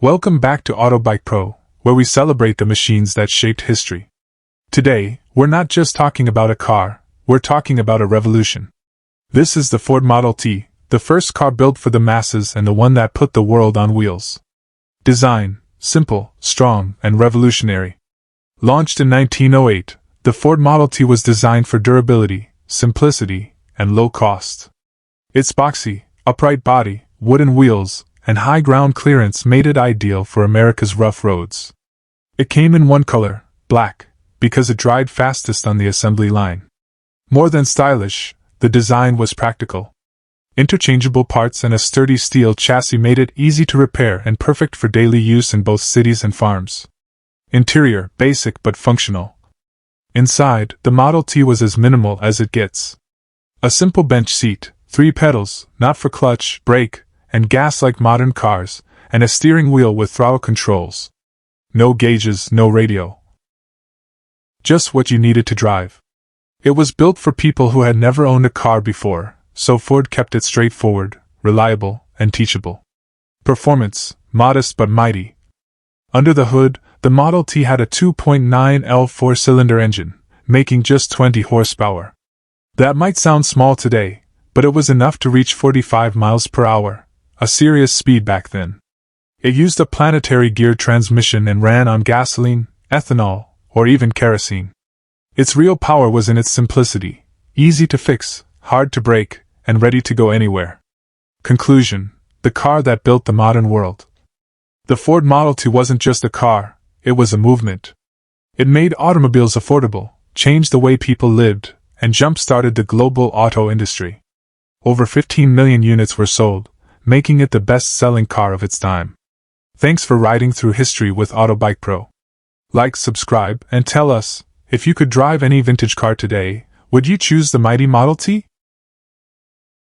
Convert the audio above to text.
Welcome back to AutoBikePro, where we celebrate the machines that shaped history. Today, we're not just talking about a car, we're talking about a revolution. This is the Ford Model T, the first car built for the masses and the one that put the world on wheels. Design: simple, strong, and revolutionary. Launched in 1908, the Ford Model T was designed for durability, simplicity, and low cost. Its boxy, upright body, wooden wheels, and high ground clearance made it ideal for America's rough roads. It came in one color, black, because it dried fastest on the assembly line. More than stylish, the design was practical. Interchangeable parts and a sturdy steel chassis made it easy to repair and perfect for daily use in both cities and farms. Interior: basic but functional. Inside, the Model T was as minimal as it gets. A simple bench seat, 3 pedals, not for clutch, brake, and gas like modern cars, and a steering wheel with throttle controls. No gauges, no radio. Just what you needed to drive. It was built for people who had never owned a car before, so Ford kept it straightforward, reliable, and teachable. Performance: modest but mighty. Under the hood, the Model T had a 2.9L 4-cylinder engine, making just 20 horsepower. That might sound small today, but it was enough to reach 45 miles per hour, a serious speed back then. It used a planetary gear transmission and ran on gasoline, ethanol, or even kerosene. Its real power was in its simplicity: easy to fix, hard to break, and ready to go anywhere. Conclusion: the car that built the modern world. The Ford Model T wasn't just a car, it was a movement. It made automobiles affordable, changed the way people lived, and jump-started the global auto industry. Over 15 million units were sold, making it the best-selling car of its time. Thanks for riding through history with AutoBikePro. Like, subscribe, and tell us, if you could drive any vintage car today, would you choose the mighty Model T?